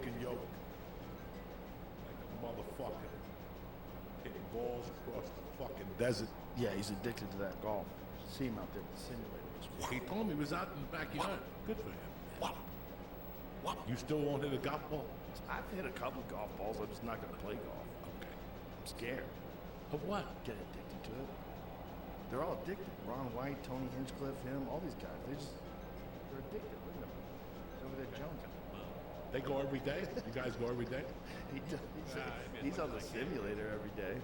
fucking yoke. Like a motherfucker. Hitting balls across the fucking desert. Yeah, he's addicted to that golf. See him out there with the simulators. He told me he was out in the backyard. Good for him. What? You still won't hit a golf ball? I've hit a couple golf balls. I'm just not going to play golf. Okay. I'm scared. Of what? Get addicted to it. They're all addicted. Ron White, Tony Hinchcliffe, him, all these guys. They're addicted. Look at them. Over there, Jones. They go every day? You guys go every day? He's on the simulator every day.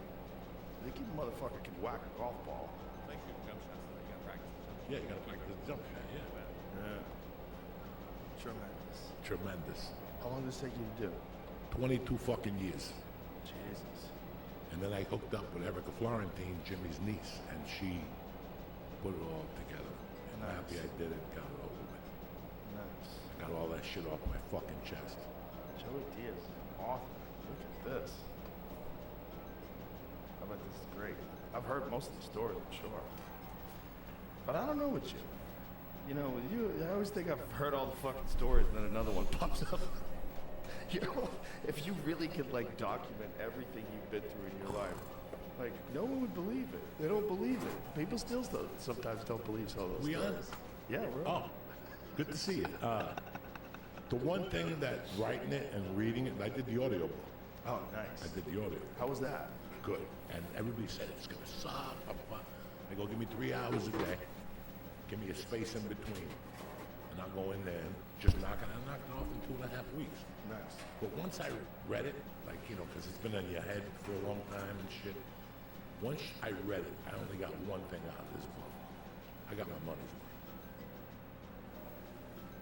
The kid motherfucker can whack a golf ball. Yeah, you gotta practice the jump shot, Yeah. Tremendous. Tremendous. How long does it take you to do? 22 fucking years. Jesus. And then I hooked up with Erica Florentine, Jimmy's niece, and she put it all together. And I'm happy I did it, got it over with. Nice. I got all that shit off my fucking chest. Joey Diaz, author. Look at this. I bet this is great. I've heard most of the stories, I'm sure. But I don't know with you. You know, with you, I always think I've heard all the fucking stories, and then another one pops up. You know, if you really could, like, document everything you've been through in your life, like, no one would believe it. They don't believe it. People still sometimes don't believe some of those We on? stories. Yeah, we're on. Oh, good to see you. The one thing that writing it and reading it, I did the audio book. Oh, nice. I did the audio. How was that? Good. And everybody said it's gonna suck. I go, give me 3 hours a day. Give me a space in between. And I'll go in there and just knock it off in 2.5 weeks. Nice. But once I read it, like, you know, because it's been on your head for a long time and shit. Once I read it, I only got one thing out of this book. I got my money's worth.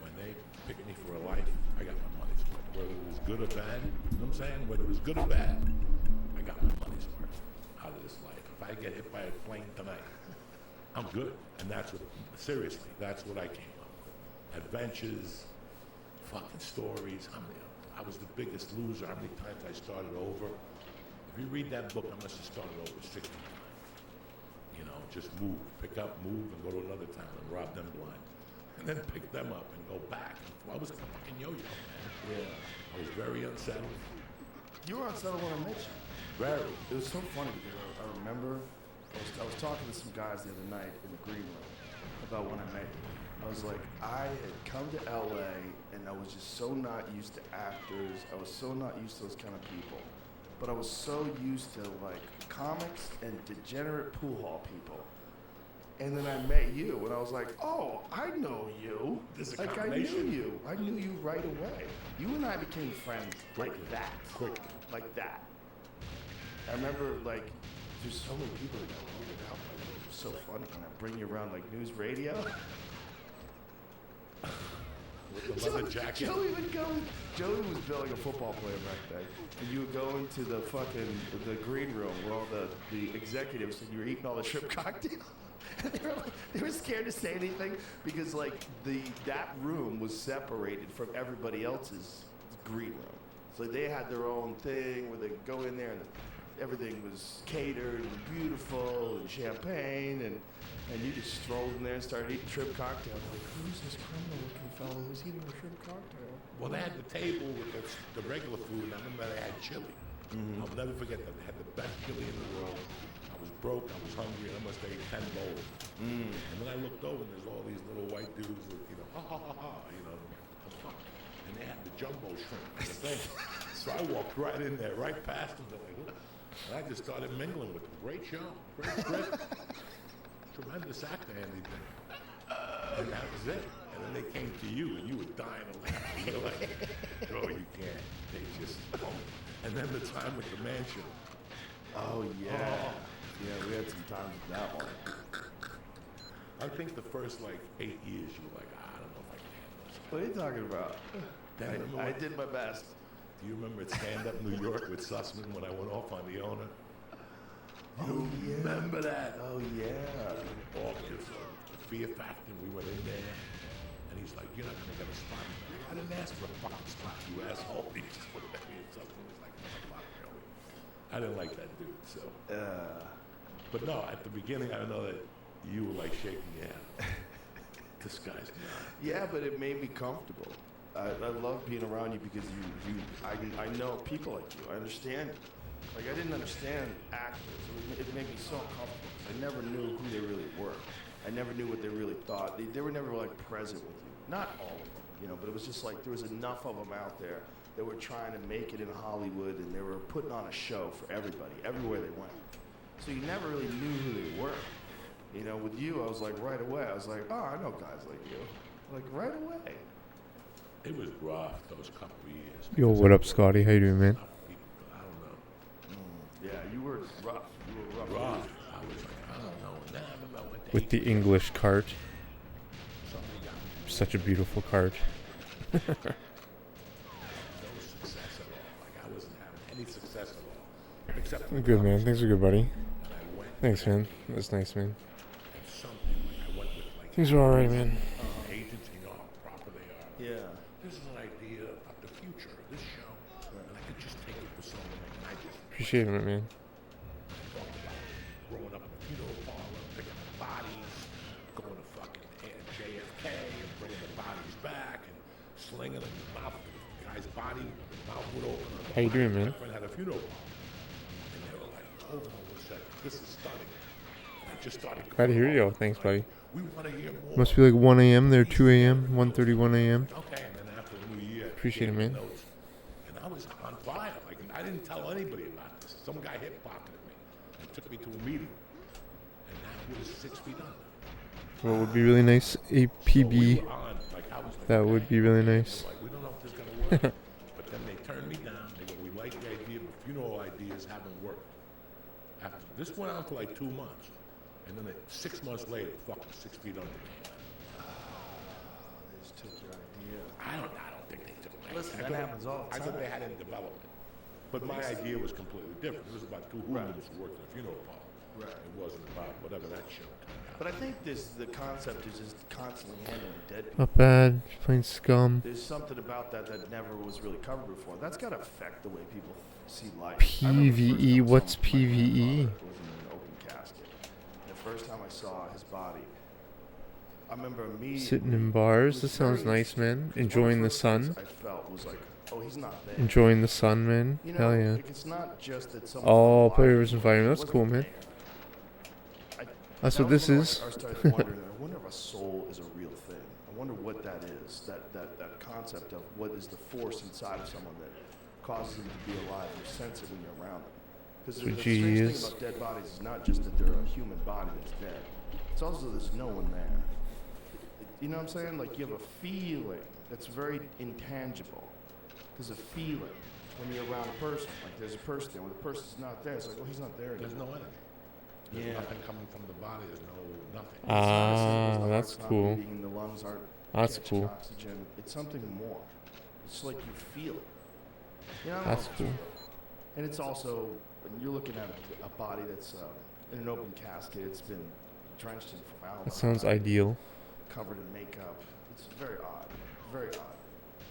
When they picked me for a life, I got my money's worth. Whether it was good or bad, you know what I'm saying? Whether it was good or bad, I got my money's worth out of this life. If I get hit by a plane tonight, I'm good. And that's what, seriously, that's what I came up with. Adventures, fucking stories. I was the biggest loser. How many times I started over. If you read that book, I must have started over 60 times. You know, just move, pick up, move, and go to another town and rob them blind. And then pick them up and go back. I was like a fucking yo-yo, man. Yeah. I was very unsettled. You were unsettled when I met you. Very. It was so funny because I remember I was talking to some guys the other night in the green room about when I met you. I was like, I had come to LA and I was just so not used to actors. I was so not used to those kind of people. But I was so used to like comics and degenerate pool hall people. And then I met you and I was like, oh, I know you. There's a like I combination. knew you. I knew you right away. You and I became friends like that. Quick. Like that. I remember like there's so many people that got weirded out by you. It was so funny. And I bring you around like news radio. With the leather jacket. Joey was building a football player back then. And you would go into the the green room where all the executives and you were eating all the shrimp cocktail. And they were scared to say anything because like that room was separated from everybody else's green room. So they had their own thing where they go in there and everything was catered and beautiful and champagne and you just strolled in there and started eating shrimp cocktail. I'm like, who's this criminal-looking fellow who's eating a shrimp cocktail? Well, they had the table with the regular food, and I remember they had chili. I'll never forget that. They had the best chili in the world. I was broke, I was hungry, and I must have ate 10 bowls. And then I looked over, and there's all these little white dudes with, you know, ha ha ha ha, you know, the fuck. And they had the jumbo shrimp and the thing. So I walked right in there, right past them, and I just started mingling with them. Great show, great script. Tremendous actor, Andy. And that was it. And then they came to you, and you were dying to laugh. You were like, oh, you can't. They just, and then the time with the mansion. Oh, yeah. Oh. Yeah, we had some time with that one. I think the first, 8 years, you were like, I don't know if I can handle this. What are you talking about? I did my best. Do you remember at Stand Up New York with Sussman when I went off on the owner? Oh, yeah. Remember that? Oh, yeah. August, Fear Factor, we went in there, and he's like, you're not going to get a spot. I didn't ask for a fucking spot, you asshole. He just looked at me and Sussman was like, fuck, Joey. I didn't like that dude, so. But no, at the beginning, I know that you were like shaking your head. This guy's nuts. Yeah, but it made me comfortable. I love being around you because I know people like you. I understand you. Like, I didn't understand actors. It made me so uncomfortable. I never knew who they really were. I never knew what they really thought. They were never, like, present with you. Not all of them, you know, but it was just like there was enough of them out there that were trying to make it in Hollywood, and they were putting on a show for everybody, everywhere they went. So you never really knew who they were. You know, with you, I was like, right away, I was like, oh, I know guys like you. Like, right away. It was rough, those couple of years. Yo, what up, Scotty? How you doing, man? I don't know. Yeah, you were rough. You were rough. Rough. I was like, I don't know. And then I remember I went to With the English cart. somebody got me Such a beautiful cart. no success at all. Like, I wasn't having any success at all. Except for Good, man. Things are good, buddy. And I went Thanks, man. That's nice, man. and something. Like, I went with, like, Things are alright, man. agents, you know how proper they are. Yeah. This is an idea of the future of this show. And I could just take it for someone. And I just Appreciate it, man. talked about growing up in a funeral parlor, picking up bodies, going to fucking JFK and bringing the bodies back and slinging them in the mouth. The guy's body, the mouth would open. How you doing, man? My friend had a funeral parlor. And they were like, hold on one second, this is stunning. And I just started Glad to hear going you. on. Thanks, buddy. We want to hear more. Must be like 1 a.m. there, 2 a.m., 1:31 a.m. Okay, and then after the new year, Appreciate it, gave me man. notes. And I was on fire. Like, I didn't tell anybody about this. Some guy hip pocketed me and took me to a meeting. And that was 6 feet under. What would be really nice? A So we PB. were on, like, I was like, That would be really okay. nice. They're like, we don't know if this is going to work. But then they turned me down. They go, we like the idea, but funeral ideas haven't worked. After this went on for like 2 months. And then 6 months later, fucking 6 feet under. They just took your idea. I don't think they took my Listen, idea. that happens all the I thought time. they had it in development. But my idea was completely different. It was about two hooligans who worked in a funeral parlor. Right. It wasn't about whatever that show turned out. But I think the concept is just constantly handling dead people. Not bad. Just playing Scum. There's something about that that never was really covered before. That's got to affect the way people see life. PVE? What's PVE? Was in an open casket. The first time I saw his body, I remember immediately. Sitting in bars. That sounds nice, man. Enjoying the sun. I felt was like, oh, he's not there. Enjoying the sun, man. You know, Hell yeah. like, it's not just that someone. Oh, Play Rivers Environment. That's cool, man. That's what this is. I started wondering. I wonder if a soul is a real thing. I wonder what that is. That concept of what is the force inside of someone that causes them to be alive. You sense it when you're around them. Because the That's what strange G thing is. about dead bodies is not just that they're a human body that's dead. It's also there's no one there. You know what I'm saying? Like, you have a feeling that's very intangible. There's a feeling when you're around a person. Like, there's a person there. When the person's not there, it's like, oh, he's not there There's anymore. no energy. There's Yeah. nothing coming from the body. There's no nothing. It's not as simple as the That's heart's not cool. beating and the lungs aren't That's catching cool. oxygen. It's something more. It's like you feel it. You know, I don't That's know if it's cool. real. And it's also, when you're looking at a body that's in an open casket, it's been drenched in formaldehyde. That sounds ideal. Covered in makeup. It's very odd. Very odd.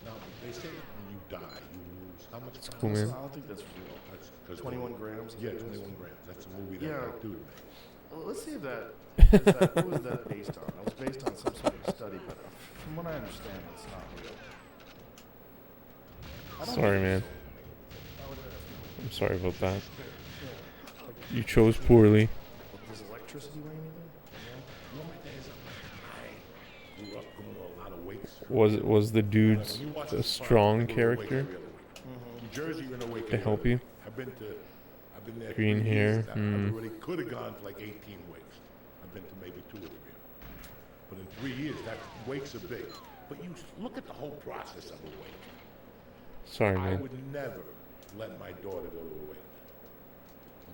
Now, they say that when you die, you lose how much? cool, man. I don't think that's real. That's 'cause 21 grams. I Yeah, think it is. 21 grams. That's a movie that Yeah. that dude made. Well, let's see if what was that based on? It was based on some sort of study, but from what I understand, it's not real. I don't Sorry, think man. so. I would, I'm sorry about that. yeah. Like, You chose poorly. does electricity weigh anything? You know, my days, I grew up going to a lot of wakes. Was the dude When you watch a this fight, strong you go to a wake character every other week. New Jersey, you're in a wake to every help other you? week. I've been there. Green 3 hair, years now. I already could have gone to like 18 wakes. I've been to maybe 2 or 3 of them. But in 3 years, that wakes are big. But you look at the whole process of a wake. Sorry, I man. would never let my daughter go to a wake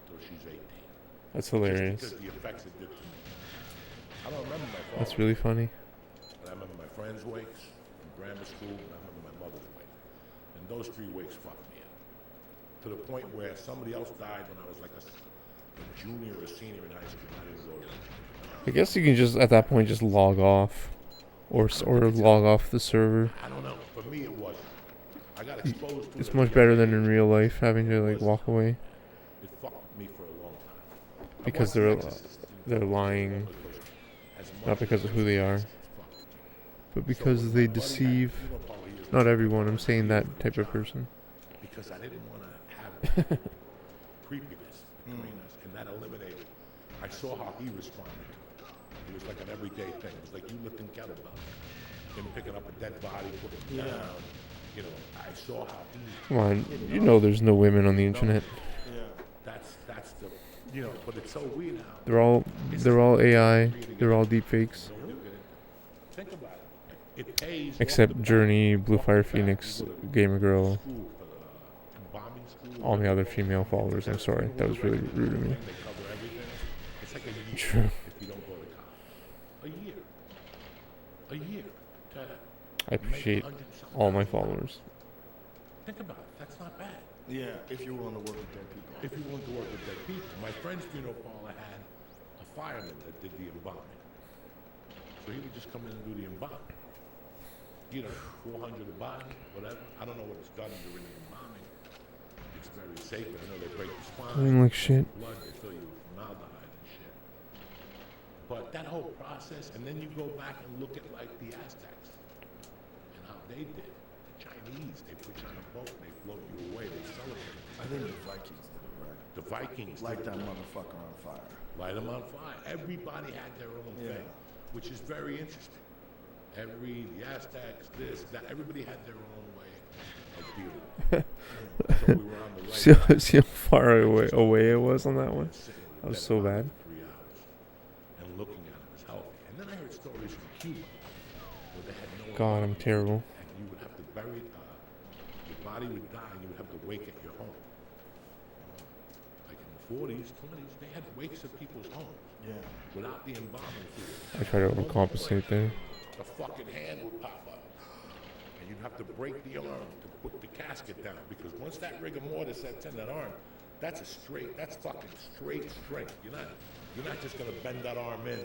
until she's 18. That's Just hilarious. because the effects it did to me. I don't remember my father. That's really funny. But I remember my friends' wakes in grammar school, and I remember my mother's wake. And those 3 wakes fucked me up. To the point where somebody else died when I was like a junior or senior in high school. I didn't go to it. I guess you can just at that point just log off, or log off the server. I don't know. For me, it wasn't. I got exposed to it. It's at a much young better than age. in real life having to like walk away It fucked with me for a long time. I because watched The they're Exorcist, they're lying, as not much because of as who they are, it fucked with me. but So because when they my buddy had deceive. funeral parlor, he was Not everyone. I'm saying that type of person. Because I didn't want to have creepiness between us, and that eliminated. I saw how he responded to it. It was like an everyday thing. It was like you lifting kettlebell, him picking up a dead body, putting it down. You know, I saw how he. Come on, you know there's no women on the internet. Yeah. That's the, you know, but it's so weird now. They're all AI. They're all deepfakes. Think about it. It pays. Except Journey, Blue Fire Phoenix, Gamer Girl, all my other female followers. I'm sorry, that was really rude of me. It's like a year. True. If you don't go to college. A year. I appreciate all my followers. Think about it. That's not bad. Yeah, if you're willing to work with dead people. If you want to work with dead people. My friend's funeral parlor had a fireman that did the embalming. So he would just come in and do the embalming. You know, 400 a body, whatever. I don't know what it's done during the embalming. It's very sacred. I know they break the spine. Clean like shit. Blood, they fill you with formaldehyde and shit. But that whole process, and then you go back and look at like the Aztecs and how they did. The Chinese, they put you on a boat, they float you away, they celebrate. I think the Vikings did it right. The Vikings Light that motherfucker on fire. Light them on fire. Everybody had their own thing, which is very interesting. The Aztecs, this, that, everybody had their own way of dealing with it. So we were on the right. See how far away it was on that one? That was so bad. 3 hours and looking at him as healthy. And then I heard stories from Cuba where they had no. God, I'm terrible. And you would have to bury it. Your body would die, and you would have to wake at your home. Like in the 40s, 20s, they had wakes at people's homes. Yeah. Without the embalming fluid. I try to overcompensate there. The fucking hand would pop up. And you'd have to break the arm to put the casket down. Because once that rigor mortis sets in that arm, that's fucking straight strength. You're not just gonna bend that arm in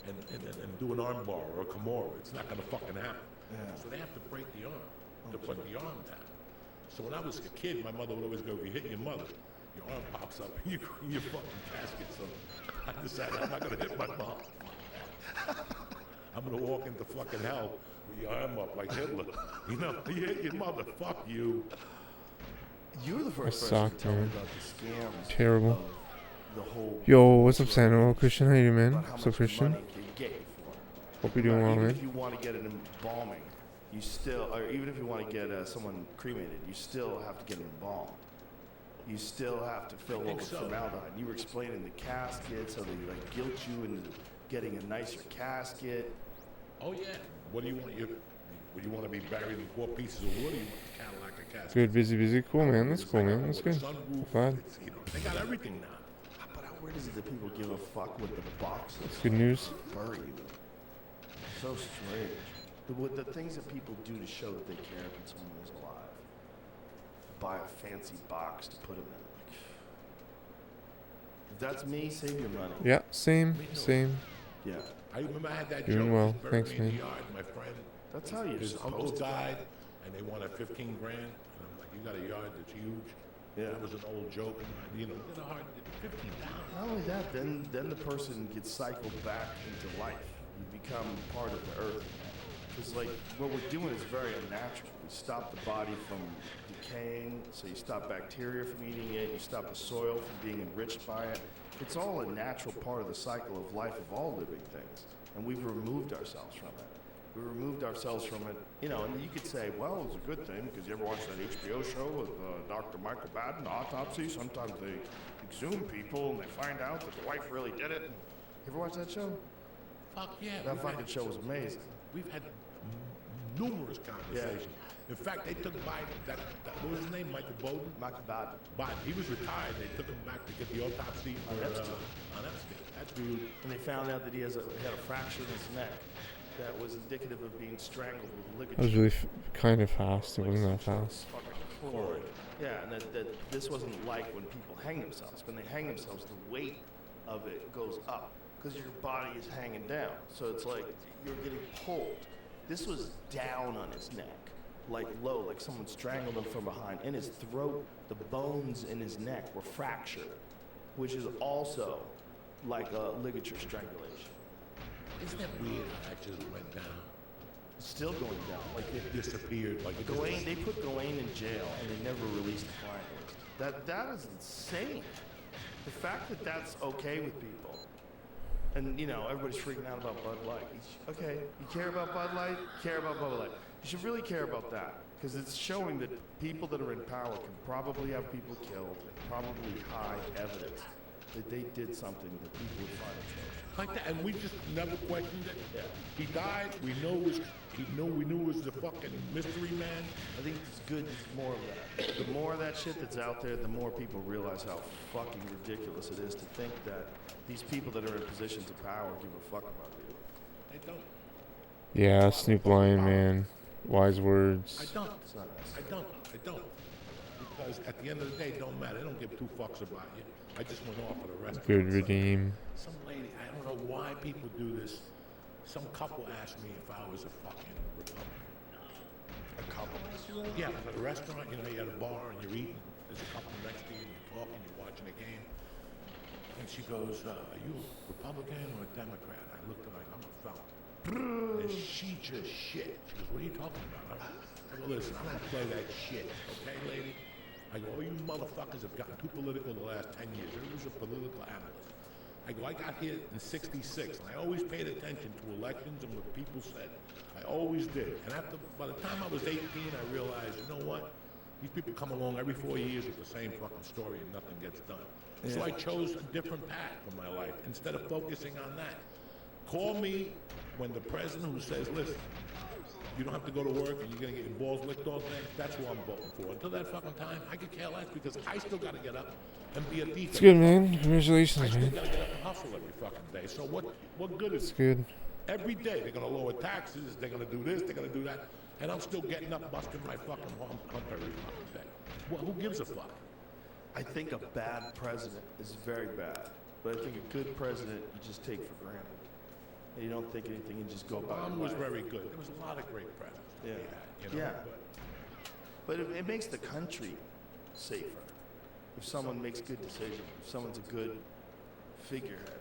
and do an arm bar or a Kimura. It's not gonna fucking happen. Yeah. So they have to break the arm to put the arm down. So when I was a kid, my mother would always go, if you hit your mother, your arm pops up and your fucking casket. So I decided I'm not gonna hit my mom. I'm gonna walk into fucking hell with your arm up like Hitler. You know, you hit your mother, fuck you. You were the first I person sucked, to tell me man. about the scams. Terrible. Of the whole. Yo, what's up, Santa? Christian, how you doing, man? About how What's up, much Christian? money can get you for. Hope you're doing well, Even man. if you want to get an embalming, you still, or even if you want to get someone cremated, you still have to get an embalmed. You still have to fill it with formaldehyde. You were explaining the casket, so they like guilt you into getting a nicer casket. Oh yeah. What do you want? Would you want to be buried in 4 pieces of wood? Or you want the Cadillac or casket? Good, busy. Cool, man. That's cool, man. That's good. Sunroof, Glad. you know, they got everything now. But how weird is it that people give a fuck with the boxes? That's good news. Bury you. So strange. The things that people do to show that they care when someone is alive. Buy a fancy box to put them in. Like, if that's me, save your money. Yeah, same. Yeah. I remember I had that Doing joke. well. Buried Thanks, me in man. the yard, my friend. That's how you're His uncle supposed to. died, and they wanted 15 grand. And I'm like, you got a yard that's huge. Yeah. That was an old joke. And, you know, get a hard 15 down. Not only that, then the person gets cycled back into life. You become part of the earth. Because like what we're doing is very unnatural. We stop the body from decaying, so you stop bacteria from eating it, you stop the soil from being enriched by it. It's all a natural part of the cycle of life of all living things. And we've removed ourselves from it. We removed ourselves from it, you know, and you could say, well, it's a good thing, because you ever watch that HBO show with Dr. Michael Baden, Autopsy? Sometimes they exhume people and they find out that the wife really did it. You ever watch that show? Fuck yeah. That fucking show was amazing. We've had numerous conversations. In fact, they took Biden, what was his name, Michael Bowden? Michael Baden. Biden. He was retired. They took him back to get the autopsy On Epstein. On Epstein. That dude. And they found out that he had a fracture in his neck that was indicative of being strangled with That was ligature. really kind of fast. It wasn't that fast. Horrid. Yeah, and that this wasn't like when people hang themselves. When they hang themselves, the weight of it goes up because your body is hanging down. So it's like you're getting pulled. This was down on his neck, like low, like someone strangled him from behind. In his throat, the bones in his neck were fractured, which is also like a ligature strangulation. Isn't that weird how that just went down? still going down. Like It disappeared. Like it Gawain, they put Gawain in jail and they never released the client list. That is insane. The fact that that's okay with people, and you know everybody's freaking out about Bud Light. Okay, you care about Bud Light? Care about Bud Light? You should really care about that because it's showing that people that are in power can probably have people killed and probably hide evidence that they did something that people would find atrocious. like that, and we just never questioned it. Yeah. He died. We knew it was the fucking mystery man. I think it's good. There's more of that. The more of that shit that's out there, the more people realize how fucking ridiculous it is to think that these people that are in positions of power give a fuck about you. I don't. Yeah, Snoop Lion, man. Wise I words. don't. It's not I don't. Because at the end of the day, it don't matter. They don't give two fucks about you. I just went off for the rest. Good redeem. Some lady, I don't know why people do this. Some couple asked me if I was a fucking Republican. a couple. Yeah, at a restaurant, you know, you at a bar and you're eating. There's a couple next to you and you're talking, you're watching a game. And she goes, are you a Republican or a Democrat? I looked at her like, I'm a felon. And she just shit. She goes, what are you talking about? I go, listen, I don't play that shit, okay, lady? I go, all you motherfuckers have gotten too political the last 10 years. Everybody's a political analyst. I go, I got here in '66, and I always paid attention to elections and what people said. I always did. And by the time I was 18, I realized, you know what? These people come along every 4 years with the same fucking story and nothing gets done. So I chose a different path for my life instead of focusing on that. Call me when the president who says, listen, you don't have to go to work and you're going to get your balls licked all day, that's who I'm voting for. Until that fucking time, I could care less because I still got to get up and be a defense. It's good, man. Congratulations, I still man. got to get up and hustle every fucking day. So what good is It's it? good. Every day they're going to lower taxes, they're going to do this, they're going to do that, and I'm still getting up, busting my fucking hump every fucking day. Well, who gives a fuck? I think a bad president is very bad, but I think a good president you just take for granted. And you don't think anything, you just go about Obama your was life. very good. There was a lot of great presidents that we had, you know? Yeah. But it makes the country safer. If someone makes good decisions, if someone's a good figurehead.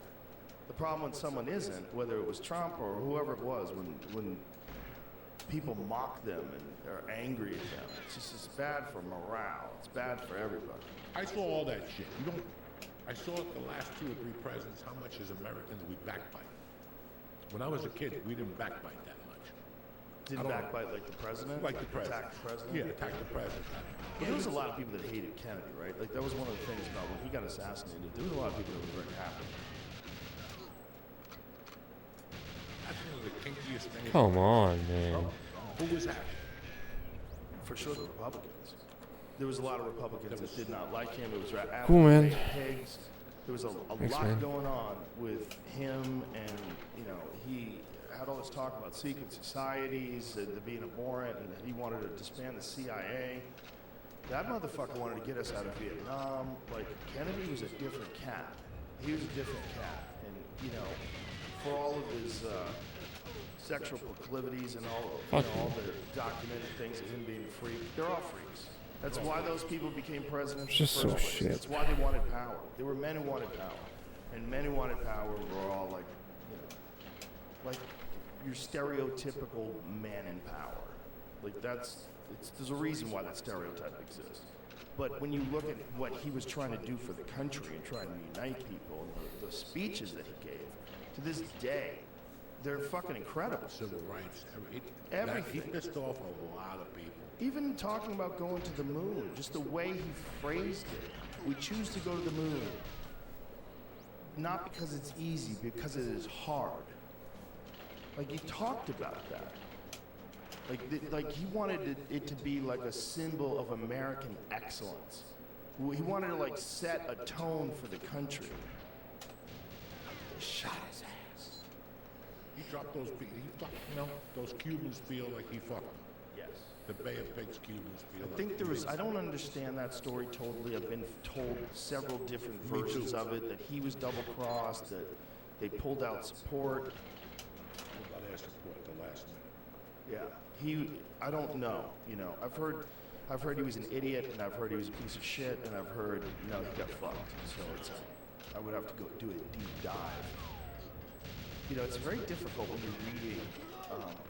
The problem when someone isn't, whether it was Trump or whoever it was, when people mock them and are angry at them, it's bad for morale. It's bad for everybody. I saw all that shit. I saw it the last 2 or 3 presidents, how much as Americans we backbite. When I was a kid, we didn't backbite that much. Didn't I don't backbite like the president? Like the president. Attack the president? Yeah, attack the president. But there was a lot of people that hated Kennedy, right? Like that was one of the things about when he got assassinated. There was a lot of people that were very happy. That's one of the kinkiest things. Come on, man. Who was happy? For sure, the Republicans. There was a lot of Republicans that did not like him. It was Cool, man. pigs. There was a Thanks, lot man. going on with him, and you know he had all this talk about secret societies and being abhorrent, and that he wanted to disband the CIA. That motherfucker wanted to get us out of Vietnam. Like Kennedy was a different cat. He was a different cat, and you know, for all of his sexual proclivities and all the documented things of him being a freak, they're all freaks. That's why those people became presidents. It's just in the so first place. shit. That's why they wanted power. They were men who wanted power, and men who wanted power were all like, you know, like your stereotypical man in power. Like there's a reason why that stereotype exists. But when you look at what he was trying to do for the country and trying to unite people, and the speeches that he gave, to this day, they're fucking incredible. Civil rights. Everything. He pissed off a lot of people. Even talking about going to the moon, just the way he phrased it. We choose to go to the moon, not because it's easy, because it is hard. Like he talked about that. Like he wanted it to be like a symbol of American excellence. He wanted to like set a tone for the country. They shot his ass. He dropped those people. Those Cubans feel like he fucked them. Yes. The Bay of Pigs Cubans feel I think I don't understand that story totally. I've been told several different versions of it, that he was double-crossed, that they pulled out support. About their support at the last minute. Yeah, I don't know, you know. I've heard he was an idiot, and I've heard he was a piece of shit, and I've heard, no, he got fucked. So I would have to go do a deep dive. You know, it's very difficult when you're reading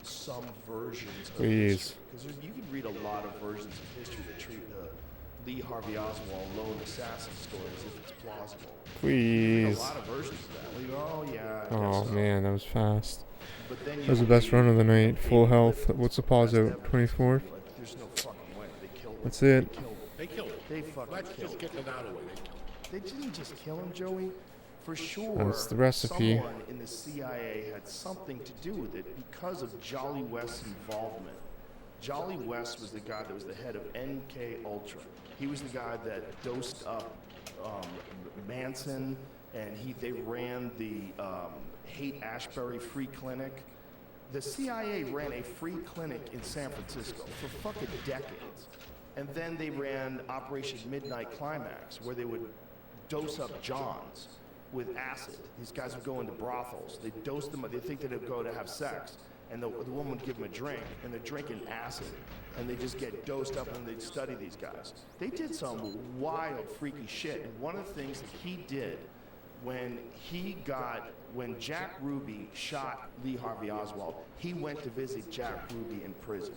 some versions of Please. history. Because you can read a lot of versions of history that treat the Lee Harvey Oswald lone assassin story as if it's plausible. Please. A lot of versions of that. Where you go, oh yeah. I Oh guess so. man, that was fast. But then That was the best run of the night. Full health. What's the pause out? 24th. Like, there's no fucking way. They killed him. That's it. They killed him. They fucking Let's killed just him. get it out of the way. They killed him. They didn't just kill him, Joey. For sure, That's the recipe. someone in the CIA had something to do with it because of Jolly West's involvement. Jolly West was the guy that was the head of MK Ultra. He was the guy that dosed up Manson, and they ran the Haight-Ashbury free clinic. The CIA ran a free clinic in San Francisco for fucking decades. And then they ran Operation Midnight Climax, where they would dose up Johns with acid. These guys would go into brothels. They dose them up. They think that they'd go to have sex. And the woman would give them a drink, and they're drinking acid. And they just get dosed up, and they'd study these guys. They did some wild, freaky shit. And one of the things that he did when Jack Ruby shot Lee Harvey Oswald, he went to visit Jack Ruby in prison.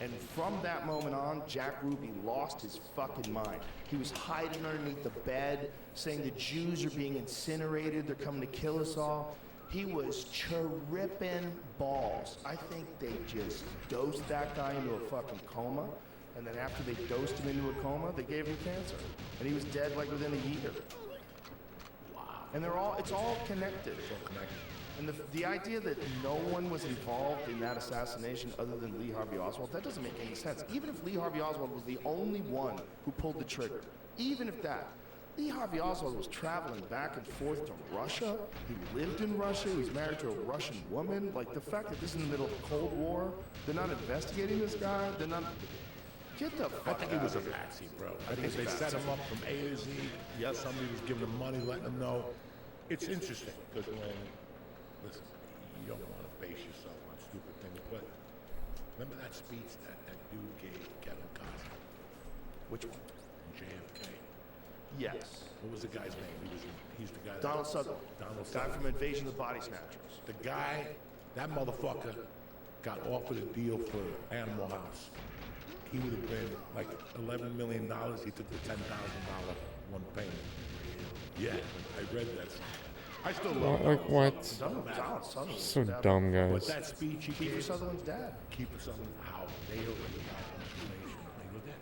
And from that moment on, Jack Ruby lost his fucking mind. He was hiding underneath the bed, saying the Jews are being incinerated, they're coming to kill us all. He was chirripping balls. I think they just dosed that guy into a fucking coma, and then after they dosed him into a coma, they gave him cancer. And he was dead like within a year. And it's all connected. And the idea that no one was involved in that assassination other than Lee Harvey Oswald, that doesn't make any sense. Even if Lee Harvey Oswald was the only one who pulled the trigger, even if that, Lee Harvey Oswald was traveling back and forth to Russia. He lived in Russia. He was married to a Russian woman. Like, the fact that this is in the middle of the Cold War, they're not investigating this guy. They're not... Get the fuck I think he was a patsy, bro. I think they set him up from A to Z. Yes, somebody was giving him money, letting him know. It's interesting, because listen, you don't want to base yourself on stupid things, but remember that speech that dude gave Kevin Costner? Which one? JFK. Yes. What was the guy's name? He's the guy. Donald Sutherland. Donald Guy Sutherland. from Invasion of the Body Snatchers. The guy, that motherfucker, got offered a deal for Animal House. He would have been like $11 million. He took the $10,000 one payment. Yeah, I read that. I still love him. Like what? Donald Sutherland. So dumb, But guys. that speech he Kiefer gave, Sutherland's dad. Kiefer Sutherland, how they already got information. They were dead.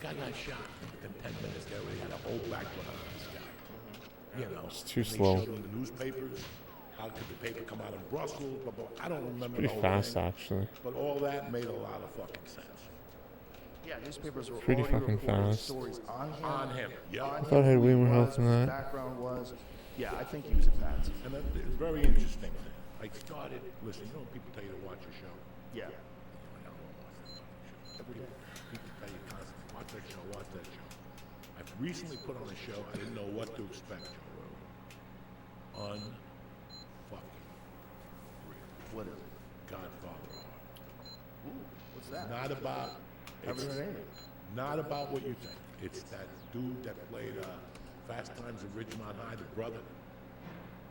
Guy got shot. Within 10 minutes, they already had a whole background on this guy. You know, It's too and slow. They showed in the newspapers. How could the paper come out of Brussels? Blah, blah. I don't remember Pretty the whole fast, thing, actually. but all that made a lot of fucking sense. Yeah, newspapers were Pretty already fucking reporting fast. stories on him. On him, yeah. On I thought I had him, way who more he health was, than what his that. background was. Yeah, I think he was a patsy. And it's very interesting. I started, listen, you know when people tell you to watch a show? Yeah. I don't watch that show. People tell you constantly, watch that show, watch that show. I've recently put on a show, I didn't know what to expect, Joe Rogan. Unfucking real. What is it? Godfather. Ooh, what's that? Not about, Haven't it's heard anything. not about what you think. It's that dude that played Fast Times at Ridgemont High, the brother,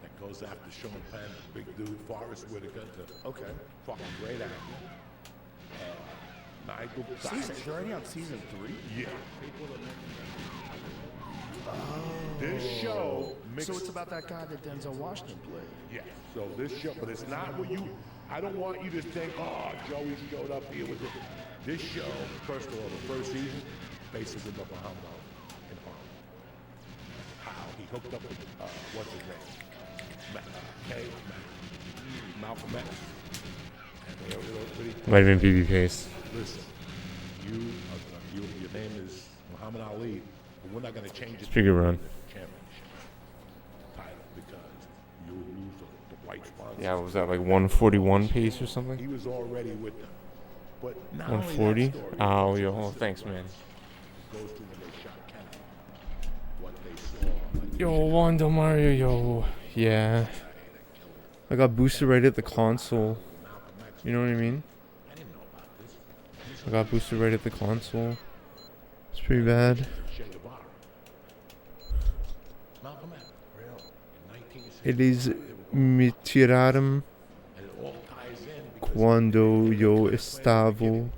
that goes after Sean Penn, big dude, Forrest Whitaker, the Okay. fucking great actor. Nigel Season, Dice. they're already on season 3? Yeah. This show mixed. So it's about that guy that Denzel Washington played. Yeah. So this show, but it's not what you. I don't want you to think, oh, Joey showed up here with it. This show, first of all, the first season, bases in the Bahamas in Harlem. How he hooked up with what's his name? Malcolm X. And they were really. Might have been BB Pace. Listen, your name is Muhammad Ali, but we're not going to change it Pretty good run. championship title because you would lose the white sponsor. Yeah, what was that, like 141 pace or something? He was already with them. But not only that 140? story, Oh, it yo, goes to thanks, the man. Goes to when they shot Kennedy. What they saw. Like, Yo, Wanda Mario, yo. Yeah. I got boosted right at the console. You know what I mean? I didn't know about this. I got boosted right at the console. It's pretty bad. Che Guevara. Malcolm X. Really? In 1960. It is Mitiratum And it all ties in because Quando yo estavo You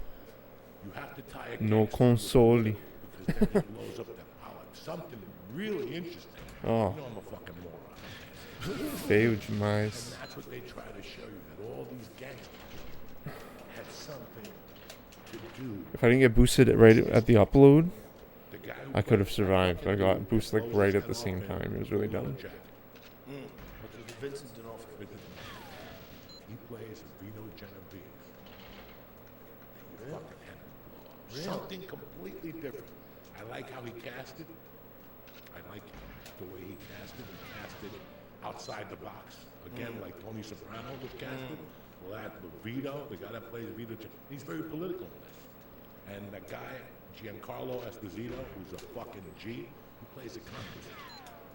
have to tie a no gangster console. because then he blows up that pilot. Something really interesting. Oh, You know I'm a fucking moron. feio And demais. that's what they try to show you, that all these gangsters had something to do. If I didn't get boosted right at the upload, The guy who I could have played survived. I got boosted like blows right his at the head same off time. in It was really Yellow dumb. Jacket. Vincent D'Onofrio. He plays Vito Genovese. You fucking had him blow up. Something completely different. I like how he cast it. I like the way he cast it. He cast it outside the box. Again, like Tony Soprano was casted. Well, that with Vito, the guy that plays Vito, he's very political in this. And that guy, Giancarlo Esposito, who's a fucking G, he plays a Congress.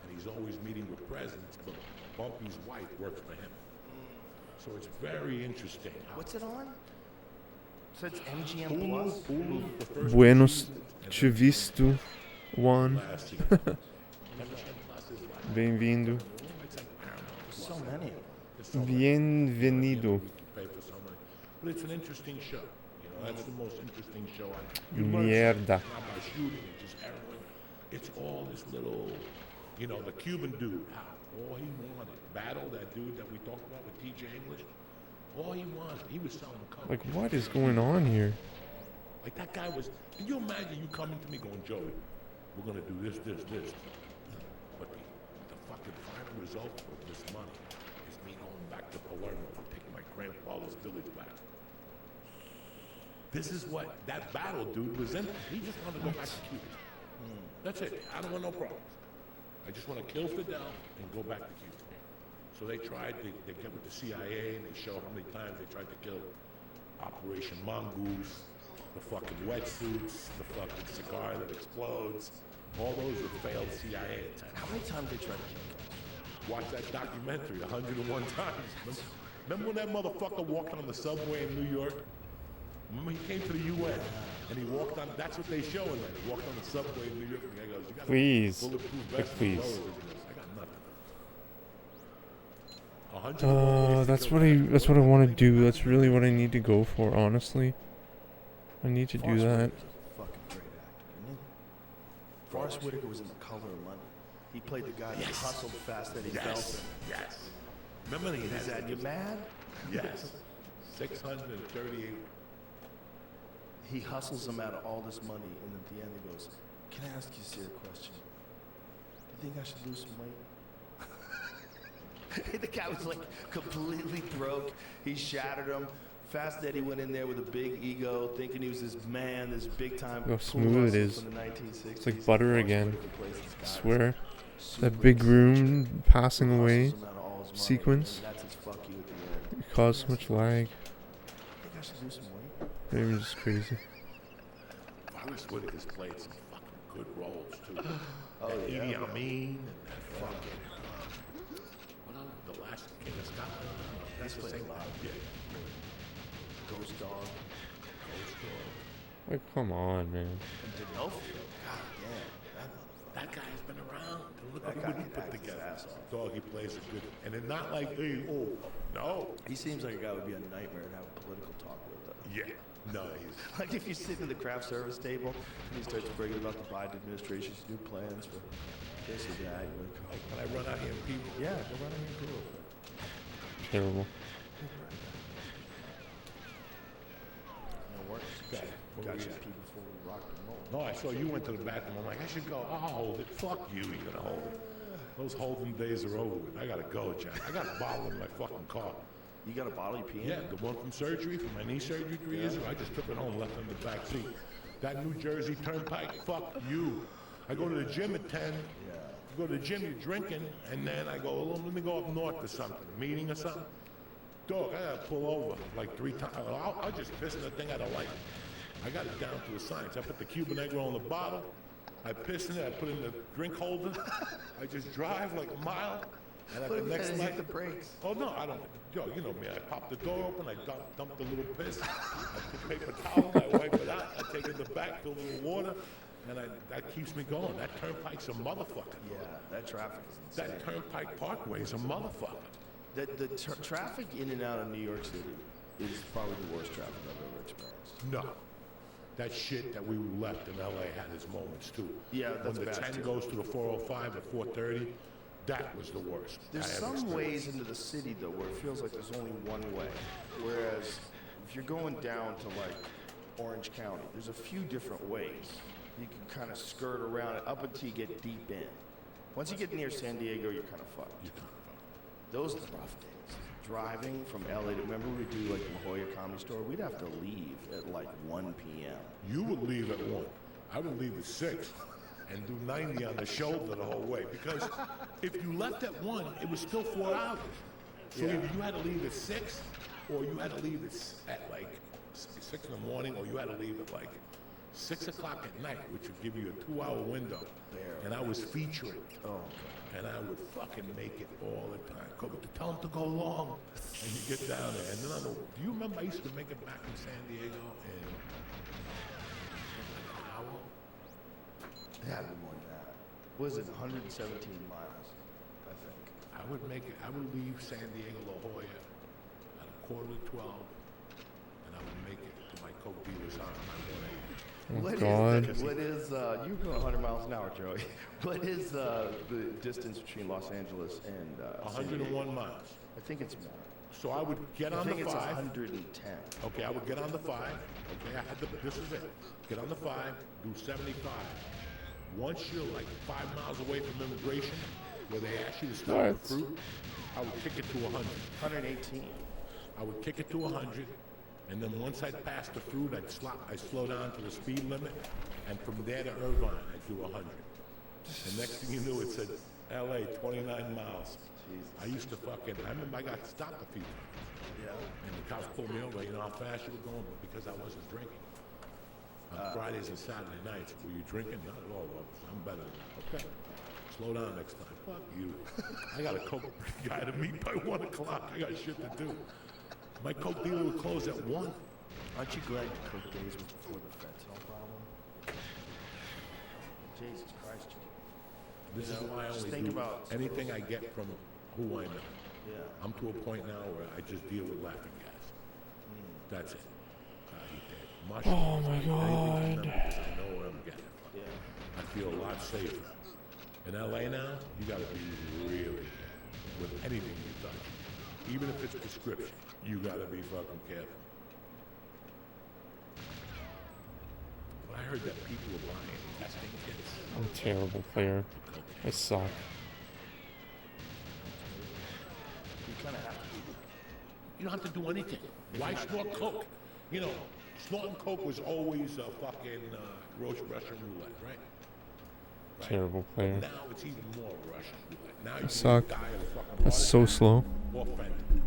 And he's always meeting with presidents, but Bumpy's wife works for him. So it's very interesting. What's it on? So it's MGM Plus? Hulu, the first Buenos season, and te visto, Juan. last season. MGM Plus is like, Bem-vindo. it's like Paramount. So many of them. There's so many. Bienvenido. We can pay for so many. But it's an interesting show. You know, that's the most interesting show I Mierda. It's not by shooting, it's just heroin. It's all this little, you know, the Cuban dude. All he wanted. Battle, that dude that we talked about with TJ English. All he wanted, he was selling coke. Like, what is going on here? Like that guy was, can you imagine you coming to me going, Joey, we're gonna do this. But the fucking final result of this money is me going back to Palermo and taking my grandfather's village back. This is what that battle dude was in. He just wanted to go back to Cuba. That's it. I don't want no problems. I just want to kill Fidel and go back to Cuba. So they tried, they get with the CIA and they show how many times they tried to kill Operation Mongoose, the fucking wetsuits, the fucking cigar that explodes. All those were failed CIA attempts. How many times they tried to kill Castro? Watch that documentary 101 times. Remember when that motherfucker walked on the subway in New York? Remember he came to the UN and he walked on, that's what they show in there. He walked on the subway in New York and the guy goes, you got Please. a bulletproof Like, vest? please. I got nothing. 101 ways to That's kill what I Castro. that's what I want to do. That's really what I need to go for, honestly. I need to do Forrest that. Whitaker's a fucking great actor, isn't he? Forrest Whitaker was in The Color of Money. He played the guy that hustled fast that he felt. Yes. Remember he Is that you mad? Yes. 638. He hustles him out of all this money, and at the end he goes, "Can I ask you a serious question? Do you think I should lose some weight?" The guy was like completely broke. He shattered him. Fast Eddie went in there with a big ego, thinking he was this man, this big time. Look how smooth it is. From the 1960s. It's like butter Forrest again. Whitaker plays this guy. Swear. Super That big room eccentric. passing away Hustles him out of all his money, sequence. and that's his fuck you at the end. caused so much lag. I think I should lose some weight. It was just crazy. Forrest Whitaker's played some fucking good roles too. Oh, That yeah, Idi bro. Amin and that fucking what else? The Last King of Scotland. That's the played same a lot. Yeah. Ghost Dog. Ghost Dog. Like, come on, man. And D'Onofrio. God damn. That motherfucker. That guy's been around. Look That at guy what he can put act his together. ass off. Dog, he plays a good, and it's not like, hey, oh, no. He seems like a guy who would be a nightmare to have political talk with. Yeah. No, he's. Like if you sit at the craft service table and he starts bragging about the Biden administration's new plans for this or that, you're like, Can I run out here and people? yeah, go run in here too. Terrible. No works. Okay. Got your pee before we rock and roll. No, I saw you went to the bathroom. I'm like, I should go. I'll hold it. Fuck you, you're gonna hold it. Those holding days are over with. I gotta go, Jack. I got a bottle in my fucking car. You got a bottle you pee in? Yeah, the one from surgery, from my knee surgery 3 years ago. I just took it home, left it in the back seat. That New Jersey Turnpike, fuck you. I go to the gym at 10. Yeah. You go to the gym, you're drinking, and then I go, well, let me go up north to something, a meeting or something. Dog, I gotta pull over like 3 times. I'll just piss in the thing I don't like. I got it down to a science. I put the Cuban egg roll in the bottle. I piss in it. I put it in the drink holder. I just drive like a mile. And at the next Hit night, the brakes. oh no, I don't. Yo, you know me. I pop the door open. I dump the little piss. I put paper towel. I wipe it out. I take it in the back, fill a little water, and that keeps me going. That turnpike's a motherfucker. Yeah, that traffic is insane. That Turnpike Parkway is a motherfucker. The traffic in and out of New York City is probably the worst traffic I've ever experienced. No. That shit that we left in LA had its moments too. Yeah, that's when the bad, 10 too. goes to the 405 at 4:30, that was the worst. There's I ever some experienced. ways into the city though where it feels like there's only one way. Whereas if you're going down to like Orange County, there's a few different ways. You can kind of skirt around it up until you get deep in. Once you get near San Diego, you're kind of fucked. Those are the rough days. Driving from LA to, remember we do like La Jolla Comedy Store? We'd have to leave at like 1 p.m. You would leave at 1. I would leave at 6 and do 90 on the shoulder the whole way. Because if you left at 1, it was still 4 hours. So Yeah. either you had to leave at 6, or you had to leave at like 6 in the morning, or you had to leave at like 6 o'clock at night, which would give you a 2-hour window. And I was featuring. Oh, And I would fucking make it all the time. Tell them to go long. And you get down there. And then I know, do you remember I used to make it back from San Diego in like an hour? it had to be more than that. Was it 117 miles, I think. I would leave San Diego, La Jolla at 11:45, and I would make it to my Coke dealer's house by 1 a.m. What is you're going 100 miles an hour, Joey. What is the distance between Los Angeles and San Diego? 101 miles. I think it's more. So I would get I on think the it's 5. 110. Okay, I would get on the 5. Okay, this is it. Get on the 5, do 75. Once you're like 5 miles away from immigration, where they ask you to stop What? for fruit, I would kick it to 100. 118. I would kick it to 100, and then once I'd pass the fruit, I'd slow down to the speed limit, and from there to Irvine, I'd do 100. And next thing you knew, it said LA 29 miles. I used to I remember I got stopped a few times. Yeah. And the cops pulled me over, you know how fast you were going? Because I wasn't drinking. On Fridays and Saturday nights, were you drinking? Not at all, officer. I'm better than that. Okay. Slow down next time. Fuck you. I got a Coke guy to meet by 1 o'clock. I got shit to do. My Coke dealer would close at 1. Aren't you glad the Coke days was before the fentanyl problem? Jesus Christ, Jimmy. This is why I just only think do about anything I get from who I know. Yeah. I'm to a point now where I just deal with laughing gas. That's it. I eat that mushrooms. Oh my I eat anything God. from them because I know where I'm getting it from. Yeah. I feel a lot safer. In LA now, you gotta be really careful with anything you touch. Even if it's prescription, you gotta be fucking careful. But I heard that people were buying testing kits. I'm a terrible player. I suck. You kind of have to. You don't have to do anything. Why snort coke? You know, snorting coke was always a fucking Russian roulette, right? Terrible player. Now it's even more Russian roulette. Now I you suck. die of a fucking That's heart so attack slow. or fentanyl.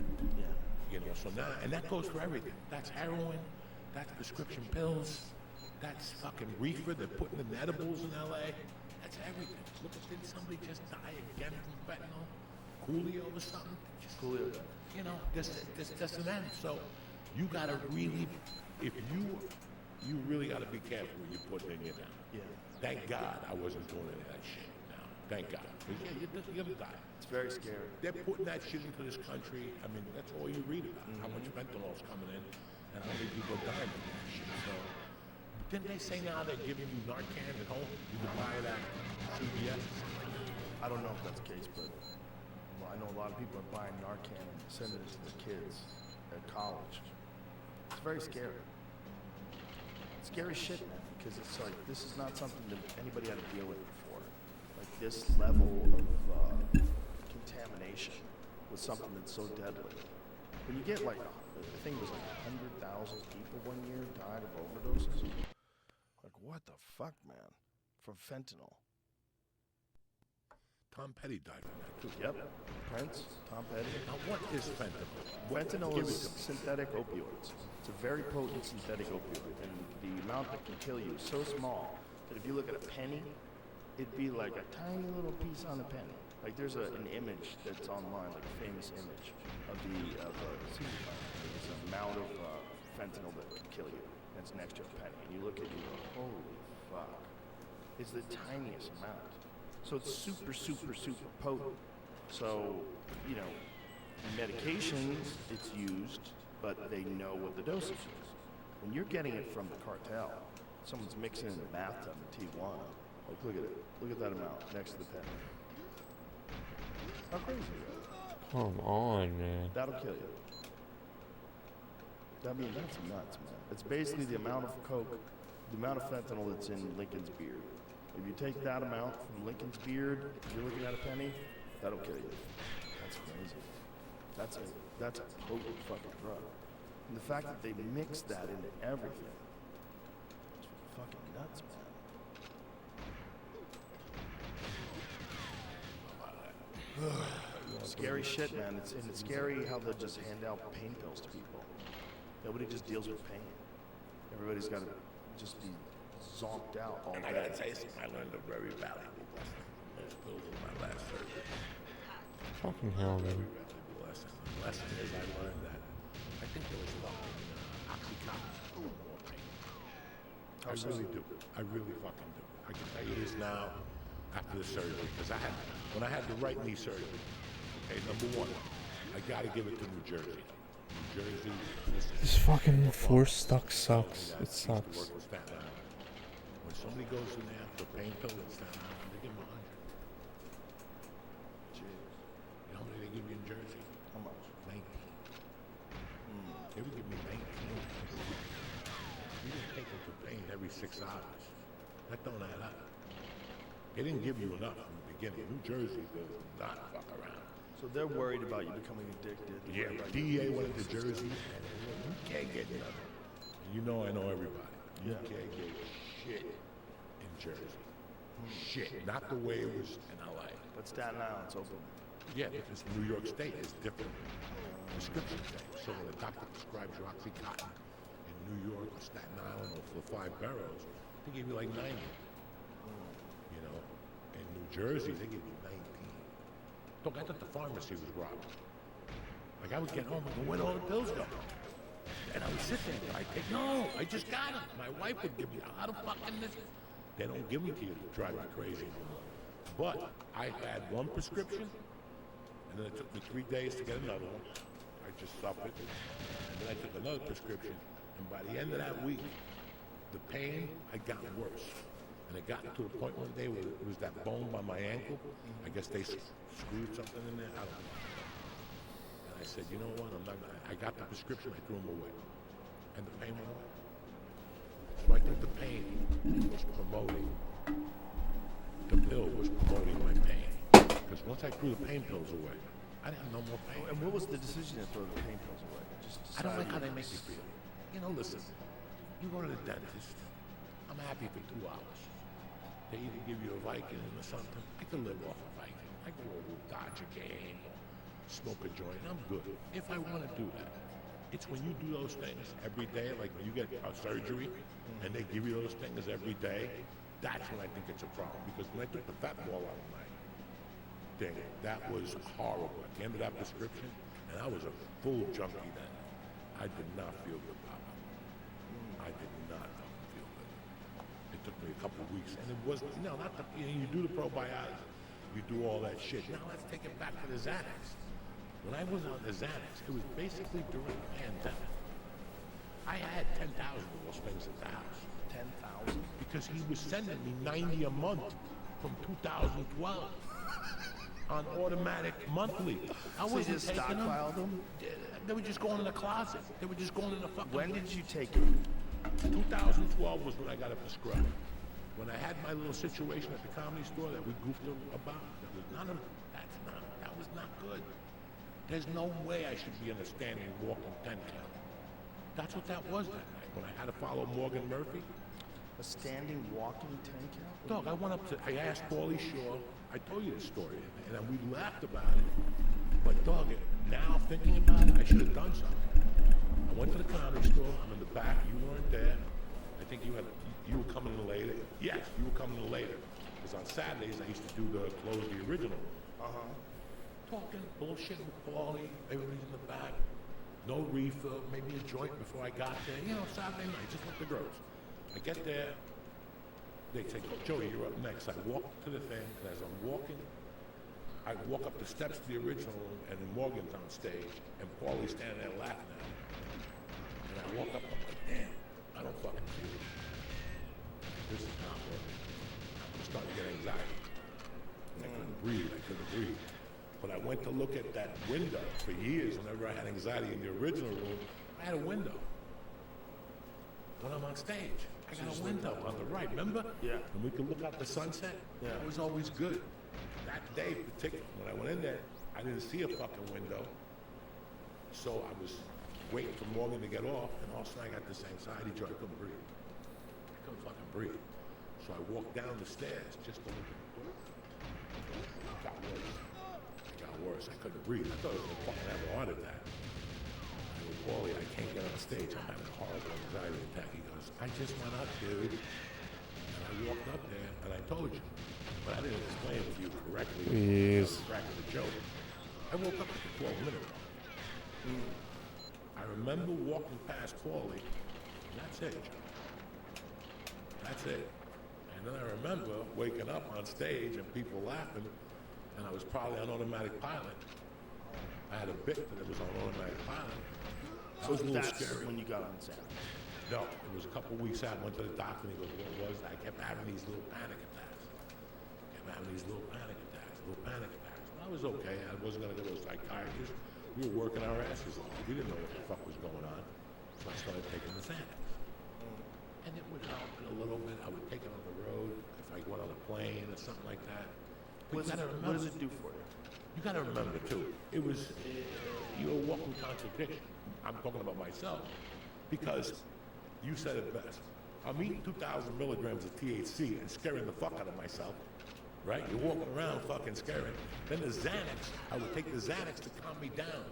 You know, so now, and that goes for everything. That's heroin, that's prescription pills, that's fucking reefer they're putting in edibles in LA. That's everything. Look, did somebody just die again from fentanyl? Coolio or something? Just, Coolio. you know, this an end. So you gotta really, if you really gotta be careful when you put it in your now. Yeah. Thank God I wasn't doing any of that shit now. Thank God. 'Cause, yeah, you're gonna die. It's very scary. They're putting that shit into this country. I mean, that's all you read about. How much fentanyl's coming in and how many people are dying from that shit. So, didn't they say now they're giving you Narcan at home? You can buy it at CVS. I don't know if that's the case, but well, I know a lot of people are buying Narcan and sending it to their kids at college. It's very scary. Scary shit, man, because it's like, this is not something that anybody had to deal with before. Like, this level of contamination with something that's so deadly. When you get like, I think it was like 100,000 people one year died of overdoses. Like, what the fuck, man? From fentanyl. Tom Petty died from that too. Yep. Prince, Tom Petty. Now what is fentanyl? Fentanyl Give it is to me. synthetic opioids. It's a very potent synthetic opioid, and the amount that can kill you is so small that if you look at a penny, it'd be like a tiny little piece on a penny. Like there's an image that's online, like a famous image of there's an amount of fentanyl that can kill you, and it's next to a penny. And you look at it and you go, holy fuck. It's the tiniest amount. So it's super, super, super potent. So, you know, medications, it's used, but they know what the dosage is. When you're getting it from the cartel, someone's mixing in the bathtub in Tijuana. Like, look at it. Look at that amount next to the pen. How crazy is that? Come on, man. That'll kill you. I mean, that's nuts, man. It's basically the amount of coke, the amount of fentanyl that's in Lincoln's beard. If you take that amount from Lincoln's beard, if you're looking at a penny, that'll kill you. That's crazy. That's a potent fucking drug. And the fact that they mix that into everything, it's fucking nuts, man. Scary shit, man. It's scary how they'll just hand out pain pills to people. Nobody just deals with pain. Everybody's got to just be zonked out all And day. I gotta tell you something, I learned a very valuable lesson from those pills in my last surgery. Fucking hell, Very man. valuable lesson. The lesson is I learned that I think there was fucking Oxycontin for more pain. I really do. I really fucking do. I can tell you this now after the surgery, because when I had the right knee surgery, okay, number one, I gotta give it to New Jersey. New Jersey, This fucking force stuck sucks. It used to work sucks. in Staten Island. When somebody goes in there for pain pill in Staten Island, they give them 100. Jeez. You know how many they give me in Jersey? How much? 19. They would give me 19. You didn't take them for pain every 6 hours. That don't add up. They didn't give you enough from the beginning. New Jersey does not fuck around. So they're worried about you becoming addicted. Yeah, Worried about DEA you- went into Jersey, and you can't get nothing. You know I know everybody. You Yeah. can't get shit in Jersey. Shit. Not the way it was in LA. But Staten Island's open. Yeah, because New York State is different prescription thing. So when a doctor prescribes you Oxycontin in New York or Staten Island or for 5 boroughs, they give you like 90. You know, in New Jersey, they give you 19. Look, I thought the pharmacy was robbed. Like I would get home and go, where'd all the pills go? And I would sit there and I'd take, no, I just got them. My wife would give me a lot of fucking this. They don't give them to you to drive you crazy. But I had one prescription, and then it took me 3 days to get another one. I just suffered. And then I took another prescription, and by the end of that week, the pain had gotten worse. And it got to the point one day where it was that bone by my ankle. I guess they screwed something in there. I don't know. And I said, you know what? I got the prescription. I threw them away. And the pain went away. So I think the pain was promoting. The pill was promoting my pain. Because once I threw the pain pills away, I didn't have no more pain. And what was the decision to throw the pain pills away? Just I don't like how decide- they make you feel. You know, listen, you go to the dentist, I'm happy for 2 hours. They either give you a Viking or something. I can live off a Viking. I go over a Dodger game or smoke a joint. I'm good. If I want to do that. It's when you do those things every day, like when you get a surgery and they give you those things every day, that's when I think it's a problem. Because when I took the fat ball out of my thing, that was horrible. At the end of that prescription, and I was a full junkie then, I did not feel good, Papa. I did not feel good. It took me a couple of weeks, and it was, not the, you do the probiotics, you do all that shit. Now let's take it back to the Xanax. When I was on the Xanax, it was basically during the pandemic. I had 10,000 of those things at the house. 10,000? Because he was sending me 90 a month from 2012 on automatic monthly. I So you wasn't just taking them. stockpiled them? They were just going in the closet. They were just going in the fucking. When did you take it? 2012 was when I got it prescribed. When I had my little situation at the comedy store that we goofed about, that was none of that was not good. There's no way I should be in a standing walking 10 count. That's what that was that night when I had to follow Morgan Murphy. A standing walking 10 count? Dog, I asked Paulie Shaw, I told you this story, and we laughed about it. But dog, now thinking about it, I should have done something. I went to the comedy store, I'm in the back, you weren't there. I think you were coming in later. Yes, you were coming in later. Because on Saturdays, I used to do the close the original. Talking bullshit with Paulie, everybody's in the back. No refill, maybe a joint before I got there. Saturday night, just like the girls. I get there, they say, Joey, you're up next. I walk to the thing, and as I'm walking, I walk up the steps to the original room, and then Morgan's on stage, and Paulie's standing there laughing at me. And I woke up, I'm like, damn, I don't fucking feel it. This is not working. I'm starting to get anxiety. I couldn't breathe. But I went to look at that window for years. Whenever I had anxiety in the original room, I had a window. When I'm on stage, I got a window on the right, remember? Yeah. And we could look out the sunset. Yeah. That was always good. That day, particularly, when I went in there, I didn't see a fucking window. So I was waiting for Morgan to get off, and all of a sudden I got this anxiety joy. I couldn't breathe. I couldn't fucking breathe. So I walked down the stairs just to look at the door. It got worse. It got worse. I couldn't breathe. I thought I was going to fucking have a heart attack. I go, Paulie, I can't get on stage. I'm having a horrible anxiety attack. He goes, I just went up, dude. And I walked up there, and I told you. But I didn't explain it to you correctly. Yes. I was cracking a joke. I woke up at the 12-minute mark. I remember walking past Paulie, and that's it, Joe. That's it. And then I remember waking up on stage and people laughing, and I was probably on automatic pilot. I had a bit that it was on automatic pilot. That was a little That's scary. when you got on set. No, it was a couple weeks out. I went to the doctor and he goes, what was that? I kept having these little panic attacks. And I was okay. I wasn't going to go to a psychiatrist. We were working our asses off. We didn't know what the fuck was going on. So I started taking the Xanax. And it would help a little bit. I would take it on the road if I went on a plane or something like that. But What does it do for you? you got to remember, too, it was, you're a walking contradiction. I'm talking about myself. Because you said it best. I'm eating 2,000 milligrams of THC and scaring the fuck out of myself. Right? You're walking around fucking scaring. Then the Xanax, I would take the Xanax to calm me down.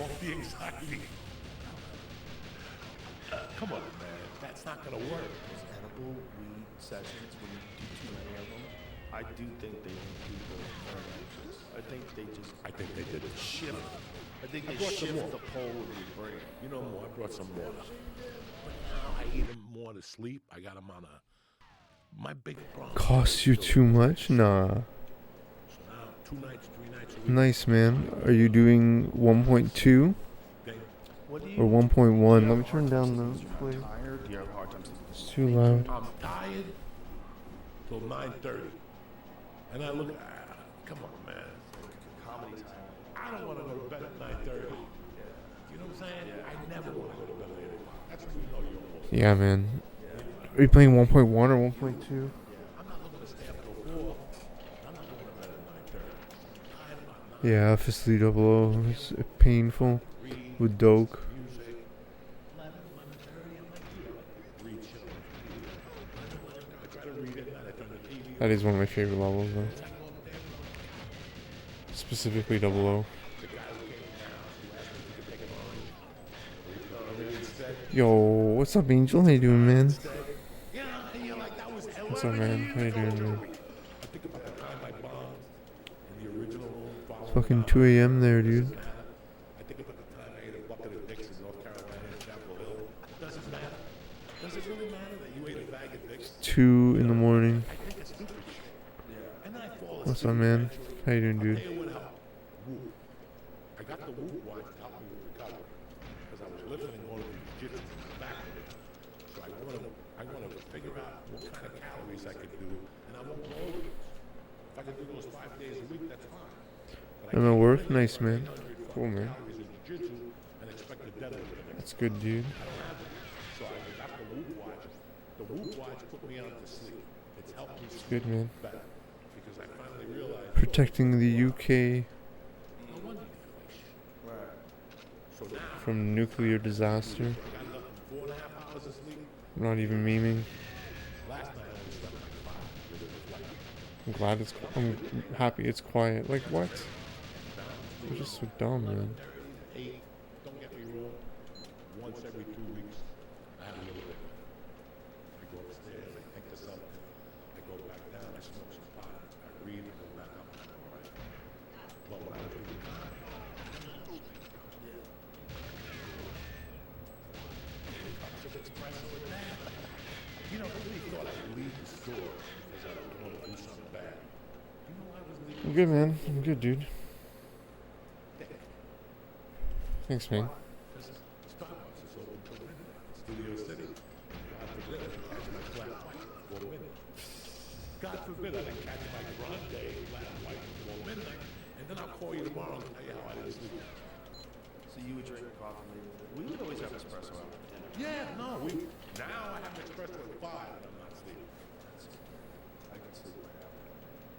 Off the anxiety. Come on, man. That's not going to work. Those edible weed sessions, when you do too many of them, I do think they make people very anxious. I think they did Shift. I think they brought some shift more. the pole of your brain. You know more. I brought some water. But now I eat them more to sleep. I got them on a... My big problem... Costs you too much? Nah. So now, 2 nights, 3 nights a week. Nice, man. Are you doing 1.2 What do or 1.1? Let me turn down the play. tired? Do you have a hard time sleeping? It's too loud. I'm tired till 9:30. And I look at... come on, man. Comedy time. I don't want to go to bed at 9:30. You know what I'm saying? I never want to go to bed at 8 o'clock. That's when you know you're almost... Yeah, man. Are you playing 1.1 or 1.2? I'm not looking to stay up till 4. I'm not going to bed at 9:30. Yeah, Officially 00 is painful with Doke. Music. 11, 11:30. I'm like, yeah, read shit. I try to read it, and I turn the TV. That is one of my favorite levels, though. It's like all the damn time. Specifically 00. The guy who came down, who asked me if he could take it on. Really instead. Yo, what's up, Angel? How you doing, man? Yeah, and you're like, that was What's up, man? How you doing, man? I think about the time I bombed in the original room. It's fucking 2 a.m. there, dude. I think about the time I ate a bucket of dicks in North Carolina in Chapel Hill. Doesn't matter. Does it really matter that you ate a bag of dicks? 2 in the morning. I think it's stupid shit. Yeah. And then I fall asleep. What's up, man? How you doing, I'll dude? tell you what helped. Whoop. I got the Whoop watch to help me with recovery. Because I was lifting and going to the jiu-jitsu back with it. So I want to figure out what kind of calories I could do, and I won't go over those. If I could do those 5 days a week, that's fine. But I'm at work? Nice, man. Cool, man. calories in jiu-jitsu and expect the deadlift the next. That's good, dude. I don't have it. So I got the Whoop watch. The Whoop watch put me on to sleep. It's helped me sleep Good, man. better. Because I finally realized, Protecting the UK no wonder you feel like shit. Right. So now, from nuclear disaster. I got enough 4.5 hours of sleep. I'm not even memeing. Last night I only slept like 5 because it was like I'm glad it's. I'm happy it's quiet. Like what? You're just so dumb, man. 8. Don't get me wrong. Once every 2 weeks, I have a little bit. I go upstairs, I think of something. I go back down, I smoke some pot. I read, I go back up, and I'm all right. But when I was really tired, cups of espresso a day. You know, nobody thought I would leave the store because I was going to do something bad. You know I was leaving I'm good, man. I'm good, dude. thick. Thanks, man. Because Starbucks is open till God forbid I didn't catch my grande last night before midnight, and then I'll call you tomorrow and tell you how I didn't sleep. So you would drink coffee later. We would always have espresso after dinner. Yeah, no, now I have an espresso at 5 and I'm not sleeping. I can sleep right after.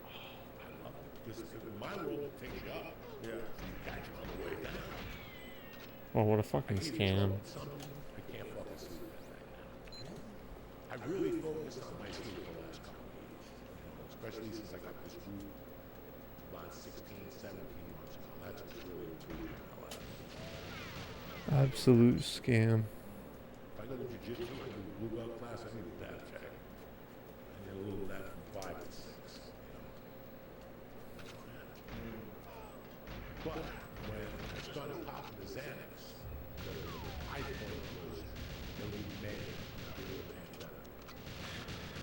I love it. Because my world takes you up. Yeah. You catch you on the way down. Oh, what a fucking scam. I can't fucking sleep at night now. I really focused on my sleep the last couple of years. Especially since I got this group about 16, 17 months ago. That's what's really improved my life. Absolute scam. If I go to jiu-jitsu, I do blue belt class, I need a dab check. I need a little nap from 5 to 6. But when I started popping the Xanax, the high point was maybe May of the pandemic.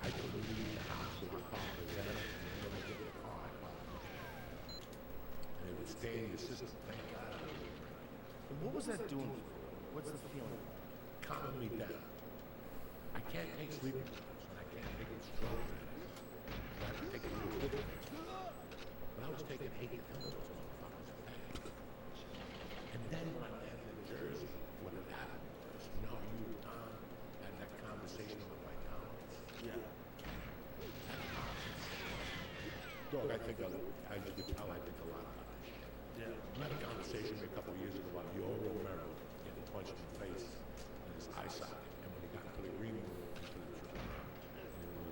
I couldn't leave the house without popping the Xanax, and when I get in the car, I pop it. And it would stay in your system. Thank God I wasn't drinking. And what was that doing for you? What's the feeling? Calming me down. I can't take sleeping pills, and I can't take strong medicine. I have to take a little bit. But I was taking 8 to 10 of those motherfuckers a day. And then when I landed in Jersey, what had happened was, you know, you and Tom had that conversation with my comments. Yeah. Dog, I think I think a lot about this shit. Yeah. I had a conversation a couple of years ago about Yoel Romero getting punched in the face in his eye socket, and when he got to the green room,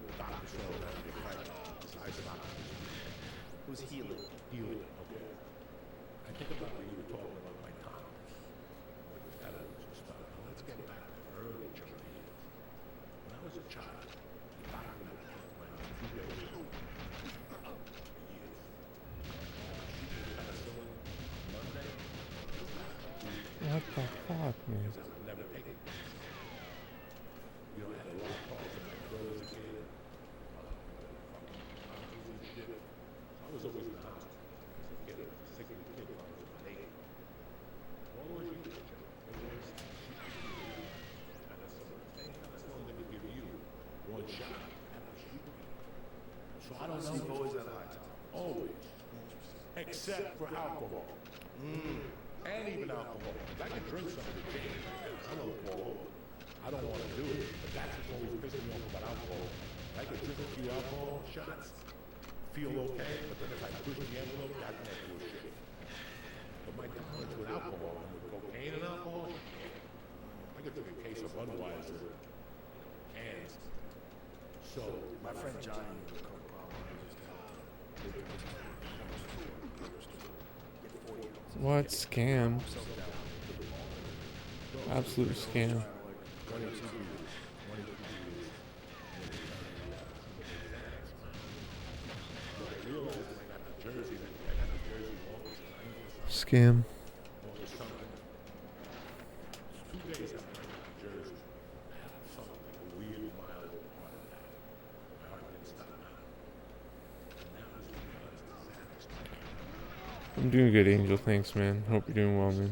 the doctor showed that he fight his eye socket It was healing. healing. Okay. I think about what you were talking about my comments, with edibles and stuff. Now let's get back to early childhood years. When I was a child, the doctor had to take my 2 days old. Years. Penicillin, Monday, What the fuck, man? because I would never take it. You know, I had a lot of calls in my throat as a kid. Fucking and shit. I was always in the hospital as a kid. I was a sick kid when I was about 8. All those years, Joe. It was penicillin. Same penicillin they would give you. 1 shot. That was stupid. So I don't know. You've always had a high top. Always. Except for alcohol. And even alcohol. If I could drink something to change my head, I don't fall over. I don't want to do it, but that's what's always pissing me off about alcohol. If I could drink a few alcohol shots, feel okay, but then if I push the envelope, that's when I do shit. But my tolerance with alcohol and with cocaine and alcohol, I could drink a case of Budweiser, cans. So, My friend Johnny was a coke problem. He used to have get 40 ounces. What scam? So down. Absolute scam. 22 beers. 22 beers. But I realized when I got to Jersey, that I got to Jersey August 9th or something. Scam. August something. 2 days after I got to Jersey, I had something like a weird mild heart attack. My heart didn't stop now. And that was because the Xanax took me. I'm doing good, Angel. Thanks, man. Hope you're doing well, man. One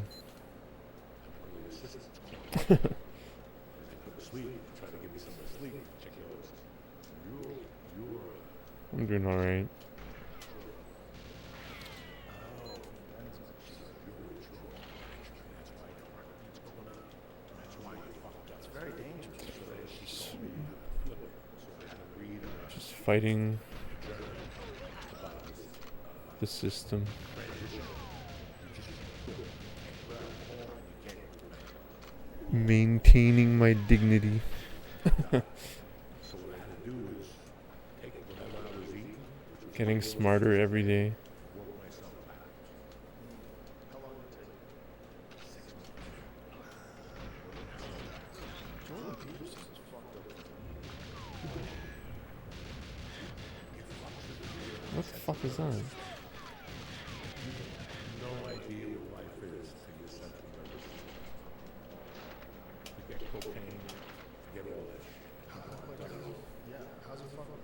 of the assistants called me. I couldn't sleep. Tried to give me some sleep. Check yours. You're I'm doing alright. It's very dangerous. Just fighting the system. Maintaining my dignity. So what I had to do is take whatever I was eating, which was Getting smarter every day. work myself backwards. How long did it take? 6 months. Jordan Peterson is fucked up. What the fuck is that? No idea what life is till you're central nervous system. Forget cocaine, forget all that shit. Yeah, how's it fuck up?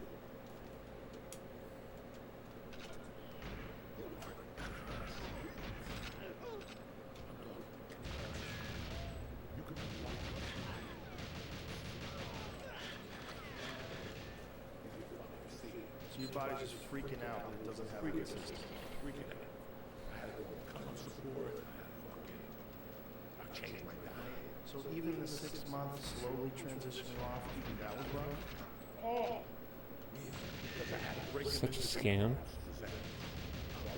You could be locked up. You could fucking see it. your body's just freaking out that it doesn't have a good system. Freaking out. I had to go on common support. I changed my diet. So even the 6 months slowly transitioning off, even that was rough? Oh! Because I had to break Such a scam. So I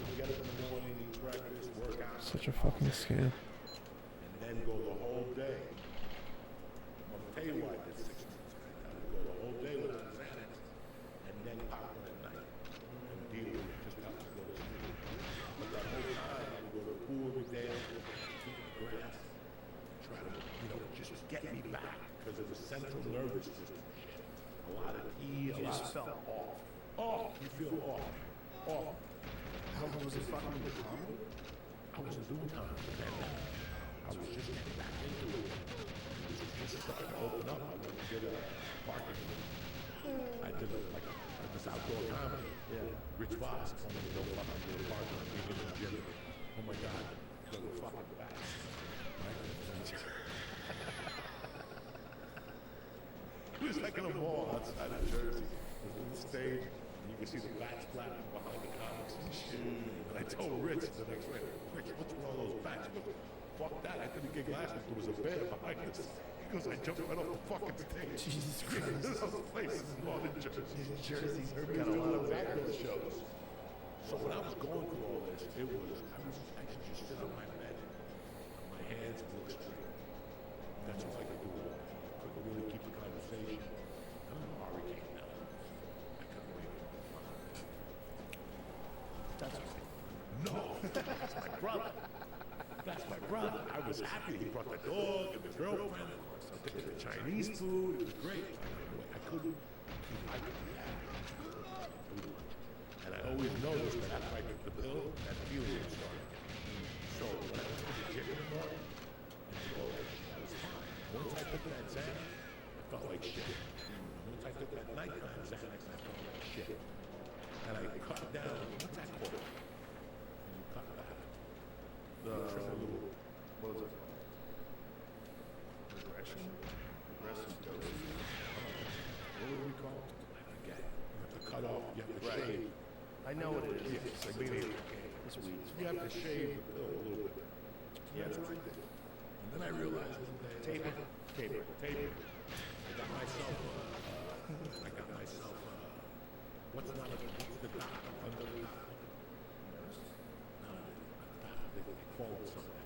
would get up in the morning, eat breakfast, work out. Such a fucking scam. And then go the whole day. I'm going to tell you why I did 6 months. I would go the whole day without Xanax, and then pop one at night. And deal with it, just have to go to sleep. But that whole time, I would go to the pool every day, I would go to the grass, try to, just get me back. Because of the central nervous system shit. A lot of tea, a lot of felt off. off. You feel off. Off. How was it fucking with comedy? I wasn't doing comedy then. I was just getting back into it. It was just starting to open up. I went to get a parking. I did this outdoor comedy. Yeah. Rich Voss told me to go fucking do a parking. I'm being in the gym. Oh my God. Go to fucking bats. Right? It was like in a mall outside of Jersey. It was on the stage, and you could see the bats flapping behind the comics and shit. And I told Rich the next day, Rich, what's with all those bats? He goes, fuck that. I did a gig last week. There was a bear behind us. He goes, I jumped right off the fucking stage. Jesus Christ. There's those places in northern Jersey. Jersey's Everybody's got a lot doing of those acting shows. So when I was going through all this, I could just sit on my bed, my hands look straight. That's all I could do. I couldn't really keep a conversation. I don't know how he came down. I couldn't wait. That's right. No, that's my brother. That's my brother. I was happy. He brought the dog and the girlfriend. I took the Chinese food. It was great. I couldn't be happy. And I always noticed that after I took the pill, that feeling would start again. So when I went to the gym in the morning, and did all that shit, I was fine. Once I took that Xanax, I felt like shit. Once I took that nighttime Xanax, I felt like shit. And I cut down, what's that called? And you cut back. Trim a little. What was it? Regression? Regressive dosing? What would we call it? I forget. You have to cut off, you have to shave. I know what it is. Yes, I mean, It's weed. you have to shave the pill a little bit. Yeah, that's what I did. And then I realized one day, taper. I got myself, what's the doctor under the doctor? No, a doctor, they call it something.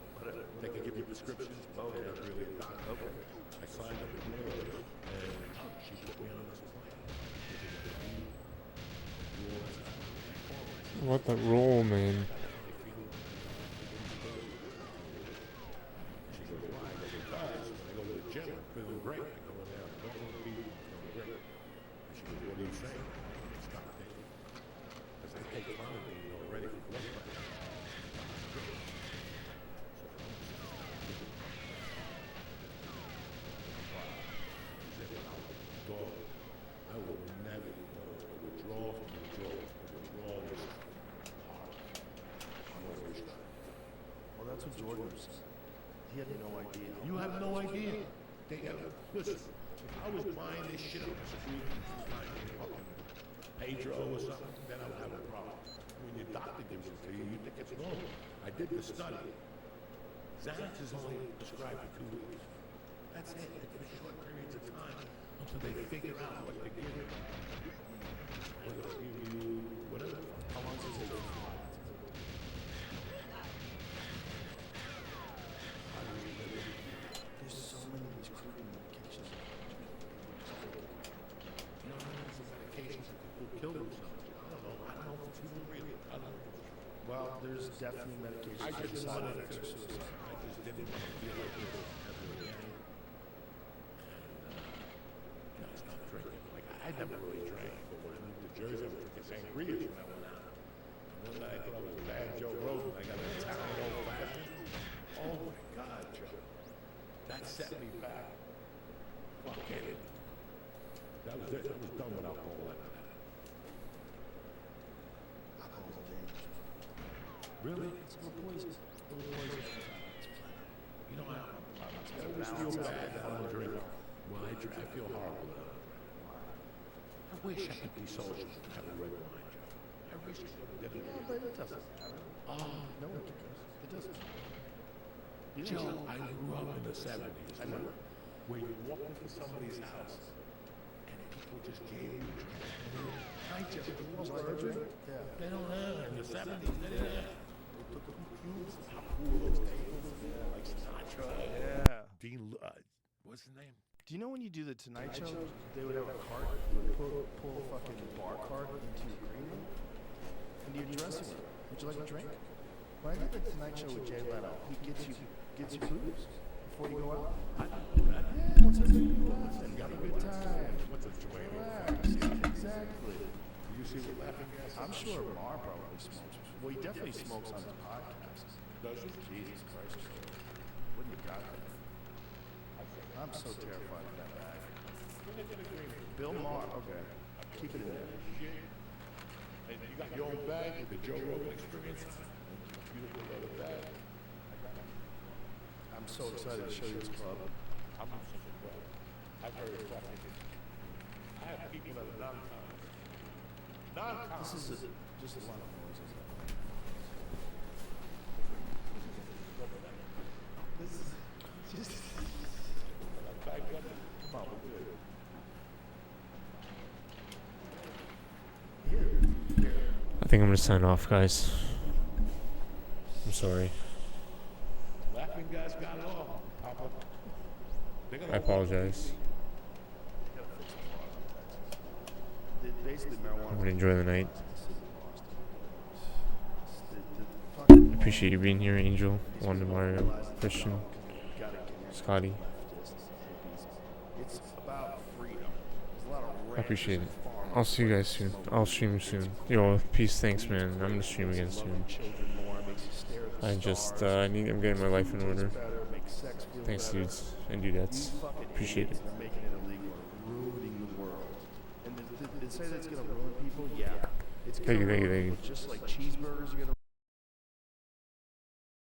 They can give you prescriptions, but they're not really a doctor. Okay. I signed up with one of those, and she put me on this plan. What the roll, man? She goes, why? I go, because I go to the gym, I'm feeling great. I go in there, I'm going to be great. And she goes, what are you saying? Stop taking it. Because I take clonidine already for blood pressure. I will never go. A withdrawal from withdrawal. A withdrawal is hard. I'm always done. Well, that's what Jordan was saying. He had no idea. You have no idea. They got listen. If I was buying this shit on the street from fucking Pedro or something, then I would have a problem. When your doctor gives it to you, you think it's normal. I did the study. Xanax is only prescribed for 2 weeks. That's it. It's for short periods of time until they figure out what to give you. Whether they give you whatever. How long does it take? There's so many of these crazy medications. You know, there's some medications that people kill themselves. I don't know. I don't know if it's even real. I don't know. Well, there's definitely medications I for just side wanted effects to. or suicide. I just didn't want to feel like it was ever again. And I stopped drinking. Like I never really drank, but when I moved to Jersey, I was drinking sangrias when I went out. And one night I thought I was bad Joe Rogan. I got an Italian old fashioned. Oh my God, Joe. That set me back. Fuck it. That was it. I was done with alcohol after that. Alcohol's dangerous. Really? It's a little poison. A little poison. You know, I always feel bad that I don't drink. Well, I feel horrible now. I wish I could be social and have a red wine. I wish I could get Yeah, it. but it doesn't. Oh, No one cares. It doesn't. You Joe, know, I grew up in the 70s. I know. Where you walk into somebody's house and people just gave you drinks. I just Would you like a drink? Yeah. They don't have in the 70s. They didn't have. They took the cubes. How cool those tables. Like Sinatra. Yeah. Dean, what's his name? Do you know when you do the Tonight Show, they would have a cart, you would pull a fucking bar cart into your green room, into your dressing room. Would you like a drink? When I did the Tonight Show with Jay Leno, he gets you booze before you go out. Yeah, once every you listen, have a good time. What's a joint? Relax. Exactly. You see what laughing gas is? I'm sure Mar probably smokes. Well, he definitely smokes on his podcast. Does he? Jesus Christ, Joe. What do you got there? I'm so terrified of that bag. Bill Maher, okay. Keep it in there. And you got your own bag with the Joe Rogan experience. Beautiful leather bag. I'm so excited to show you this club. I'm not such a club. I've heard of traffic. I have people that are non-common. Non-common. This is just a lot of noises. This is just. Back up. Come on, we're good. I think I'm gonna sign off, guys. I'm sorry. Laughing guys got it all, Papa. They're gonna I apologize. Basically, marijuana. I'm gonna enjoy the night. The Appreciate you being here, Angel, Wanda, Mario, Christian, Scotty. It's about freedom. There's a lot of I appreciate it. farmers I'll see you guys soon. I'll stream soon. Yo, peace, thanks, man. I'm gonna stream again soon. children more, makes you stare at the I just, stars, I'm getting my life in order. better, makes sex feel Thanks, better. dudes and dudettes. You fucking Appreciate idiots it. that are making it illegal are ruining the world. And they say that's gonna ruin people, yeah. It's gonna Thank you, thank you, ruin thank you. people just like cheeseburgers are gonna